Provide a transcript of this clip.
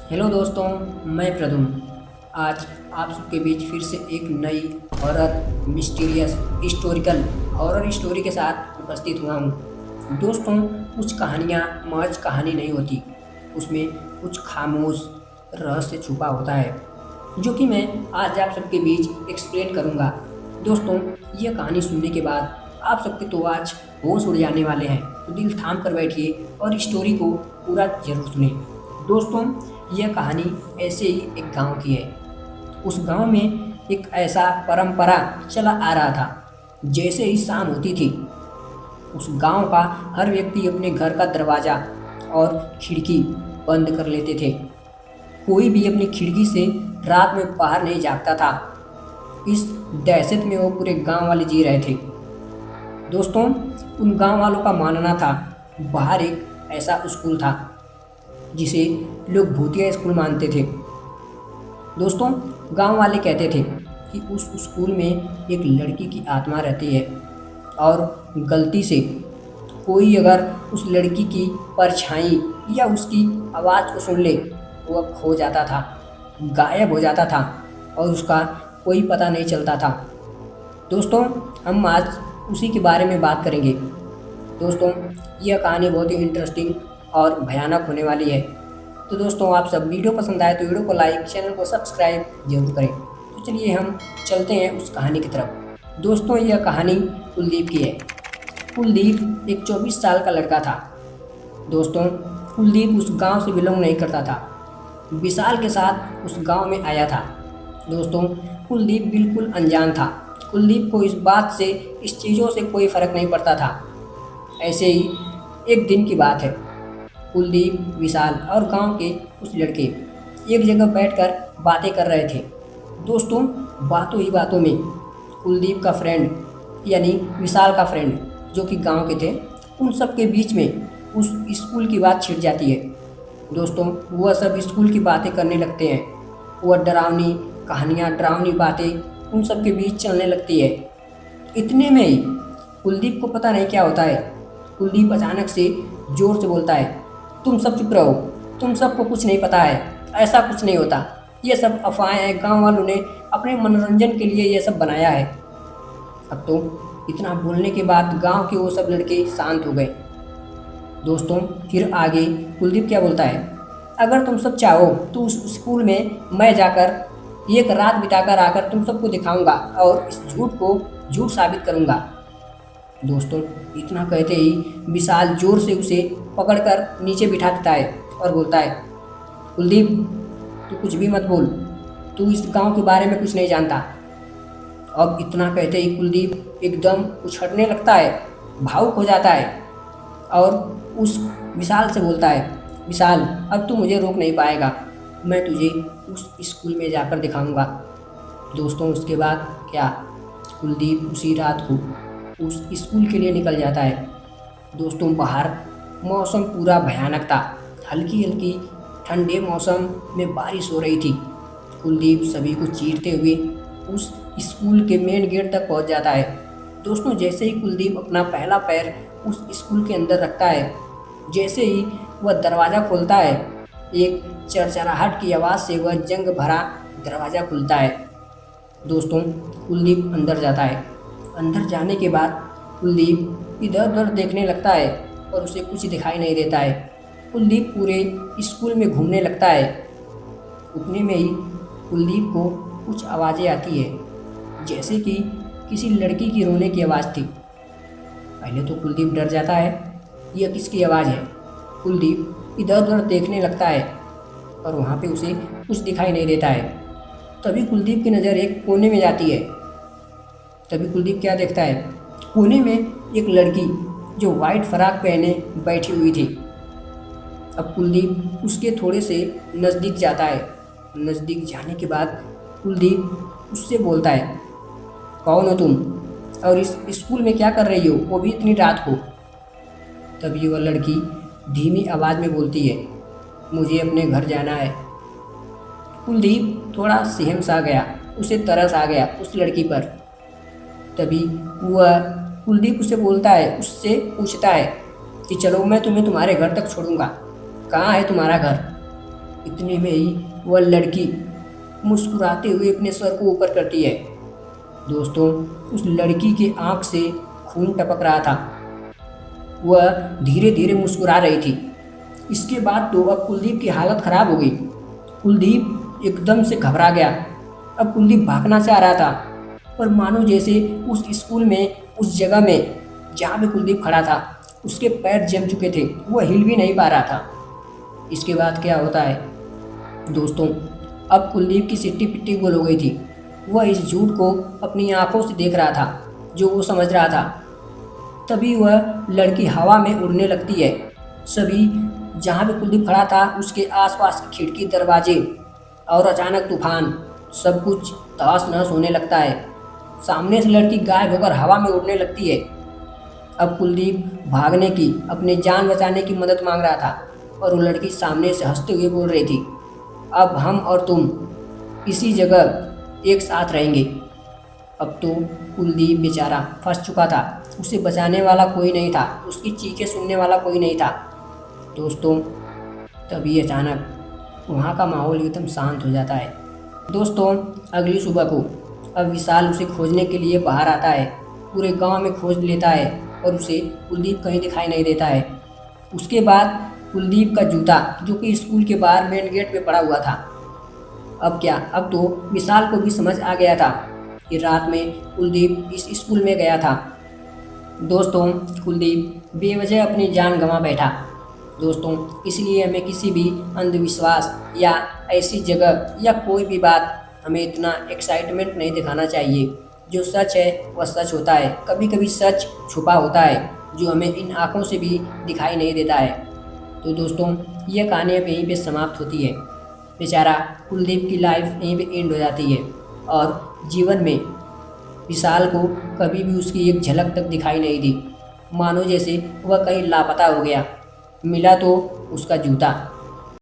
Hello दोस्तों, मैं प्रदुम। आज आप सबके बीच फिर से एक नई horror mysterious historical horror story के साथ उपस्थित हुआ हूँ। दोस्तों, कुछ कहानियाँ महज कहानी नहीं होती, उसमें कुछ खामोश रहस्य छुपा होता है जो कि मैं आज आप सबके बीच एक्सप्लेन करूँगा। दोस्तों, यह कहानी सुनने के बाद आप सबके तो आज होश उड़ जाने वाले हैं, तो दिल थाम कर बैठिए और स्टोरी को पूरा जरूर सुने। दोस्तों, यह कहानी ऐसे ही एक गांव की है। उस गांव में एक ऐसा परंपरा चला आ रहा था। जैसे ही शाम होती थी, उस गांव का हर व्यक्ति अपने घर का दरवाज़ा और खिड़की बंद कर लेते थे। कोई भी अपनी खिड़की से रात में बाहर नहीं झाँकता था। इस दहशत में वो पूरे गांव वाले जी रहे थे। दोस्तों, उन गांव वालों का मानना था बाहर एक ऐसा स्कूल था जिसे लोग भूतिया स्कूल मानते थे। दोस्तों, गांव वाले कहते थे कि उस स्कूल में एक लड़की की आत्मा रहती है और गलती से कोई अगर उस लड़की की परछाई या उसकी आवाज़ को सुन ले तो वह खो जाता था, गायब हो जाता था और उसका कोई पता नहीं चलता था। दोस्तों, हम आज उसी के बारे में बात करेंगे। दोस्तों, यह कहानी बहुत ही इंटरेस्टिंग और भयानक होने वाली है। तो दोस्तों, आप सब वीडियो पसंद आए तो वीडियो को लाइक, चैनल को सब्सक्राइब जरूर करें। तो चलिए हम चलते हैं उस कहानी की तरफ। दोस्तों, यह कहानी कुलदीप की है। कुलदीप एक 24 साल का लड़का था। दोस्तों, कुलदीप उस गांव से बिलोंग नहीं करता था। विशाल के साथ उस गांव में आया था। दोस्तों, कुलदीप बिल्कुल अनजान था। कुलदीप को इस बात से, इस चीज़ों से कोई फ़र्क नहीं पड़ता था। ऐसे ही एक दिन की बात है। कुलदीप, विशाल और गांव के कुछ लड़के एक जगह बैठकर बातें कर रहे थे। दोस्तों, बातों ही बातों में कुलदीप का फ्रेंड यानी विशाल का फ्रेंड जो कि गांव के थे, उन सब के बीच में उस स्कूल की बात छिड़ जाती है। दोस्तों, वह सब स्कूल की बातें करने लगते हैं। वह डरावनी कहानियाँ, डरावनी बातें उन सब के बीच चलने लगती है। इतने में ही कुलदीप को पता नहीं क्या होता है। कुलदीप अचानक से जोर से बोलता है, तुम सब चुप रहो, तुम सबको कुछ नहीं पता है, ऐसा कुछ नहीं होता, ये सब अफवाहें हैं, गांव वालों ने अपने मनोरंजन के लिए ये सब बनाया है। अब तो इतना बोलने के बाद गांव के वो सब लड़के शांत हो गए। दोस्तों, फिर आगे कुलदीप क्या बोलता है, अगर तुम सब चाहो तो उस स्कूल में मैं जाकर एक रात बिताकर आकर तुम सबको दिखाऊंगा और इस झूठ को झूठ साबित करूंगा। दोस्तों, इतना कहते ही विशाल जोर से उसे पकड़कर नीचे बिठा देता है और बोलता है, कुलदीप, तू कुछ भी मत बोल, तू इस गांव के बारे में कुछ नहीं जानता। अब इतना कहते ही कुलदीप एकदम उछलने लगता है, भावुक हो जाता है और उस विशाल से बोलता है, विशाल, अब तू मुझे रोक नहीं पाएगा, मैं तुझे उस स्कूल में जाकर दिखाऊंगा। दोस्तों, उसके बाद क्या, कुलदीप उसी रात को उस स्कूल के लिए निकल जाता है। दोस्तों, बाहर मौसम पूरा भयानक था। हल्की हल्की ठंडे मौसम में बारिश हो रही थी। कुलदीप सभी को चीरते हुए उस स्कूल के मेन गेट तक पहुंच जाता है। दोस्तों, जैसे ही कुलदीप अपना पहला पैर उस स्कूल के अंदर रखता है, जैसे ही वह दरवाज़ा खोलता है, एक चरचराहट की आवाज़ से वह जंग भरा दरवाज़ा खुलता है। दोस्तों, कुलदीप अंदर जाता है। अंदर जाने के बाद कुलदीप इधर उधर देखने लगता है और उसे कुछ दिखाई नहीं देता है। कुलदीप पूरे स्कूल में घूमने लगता है। उतने में ही कुलदीप को कुछ आवाज़ें आती है, जैसे कि किसी लड़की की रोने की आवाज़ थी। पहले तो कुलदीप डर जाता है, यह किसकी आवाज़ है। कुलदीप इधर उधर देखने लगता है और वहाँ पे उसे कुछ दिखाई नहीं देता है। तभी कुलदीप की नज़र एक कोने में जाती है। तभी कुलदीप क्या देखता है, कोने में एक लड़की जो वाइट फ्रॉक पहने बैठी हुई थी। अब कुलदीप उसके थोड़े से नज़दीक जाता है। नज़दीक जाने के बाद कुलदीप उससे बोलता है, कौन हो तुम और इस स्कूल में क्या कर रही हो, वो भी इतनी रात को। तभी वह लड़की धीमी आवाज़ में बोलती है, मुझे अपने घर जाना है। कुलदीप थोड़ा सहम सा गया, उसे तरस आ गया उस लड़की पर। तभी वह कुलदीप उससे बोलता है, उससे पूछता है कि चलो मैं तुम्हें तुम्हारे घर तक छोड़ूंगा, कहाँ है तुम्हारा घर। इतने में ही वह लड़की मुस्कुराते हुए अपने सर को ऊपर करती है। दोस्तों, उस लड़की के आंख से खून टपक रहा था। वह धीरे धीरे मुस्कुरा रही थी। इसके बाद तो अब कुलदीप की हालत खराब हो गई। कुलदीप एकदम से घबरा गया। अब कुलदीप भागना चाह रहा था, पर मानो जैसे उस स्कूल में, उस जगह में जहाँ पे कुलदीप खड़ा था, उसके पैर जम चुके थे। वह हिल भी नहीं पा रहा था। इसके बाद क्या होता है दोस्तों, अब कुलदीप की सिट्टी पिट्टी गोल हो गई थी। वह इस झूठ को अपनी आंखों से देख रहा था जो वो समझ रहा था। तभी वह लड़की हवा में उड़ने लगती है। सभी जहाँ पे कुलदीप खड़ा था उसके आसपास की खिड़की, दरवाजे और अचानक तूफान, सब कुछ तहस नहस होने लगता है। सामने से लड़की गायब होकर हवा में उड़ने लगती है। अब कुलदीप भागने की, अपनी जान बचाने की मदद मांग रहा था, और वो लड़की सामने से हंसते हुए बोल रही थी, अब हम और तुम इसी जगह एक साथ रहेंगे। अब तो कुलदीप बेचारा फंस चुका था। उसे बचाने वाला कोई नहीं था, उसकी चीखें सुनने वाला कोई नहीं था। दोस्तों, तभी अचानक वहाँ का माहौल एकदम शांत हो जाता है। दोस्तों, अगली सुबह को अब विशाल उसे खोजने के लिए बाहर आता है। पूरे गांव में खोज लेता है और उसे कुलदीप कहीं दिखाई नहीं देता है। उसके बाद कुलदीप का जूता, जो कि स्कूल के बाहर मेन गेट पे पड़ा हुआ था, अब क्या, अब तो विशाल को भी समझ आ गया था कि रात में कुलदीप इस स्कूल में गया था। दोस्तों, कुलदीप बेवजह अपनी जान गंवा बैठा। दोस्तों, इसलिए हमें किसी भी अंधविश्वास या ऐसी जगह या कोई भी बात, हमें इतना एक्साइटमेंट नहीं दिखाना चाहिए। जो सच है वह सच होता है। कभी कभी सच छुपा होता है जो हमें इन आँखों से भी दिखाई नहीं देता है। तो दोस्तों, यह कहानी अब यहीं पे समाप्त होती है। बेचारा कुलदीप की लाइफ यहीं पे एंड हो जाती है, और जीवन में विशाल को कभी भी उसकी एक झलक तक दिखाई नहीं दी। मानो जैसे वह कहीं लापता हो गया। मिला तो उसका जूता।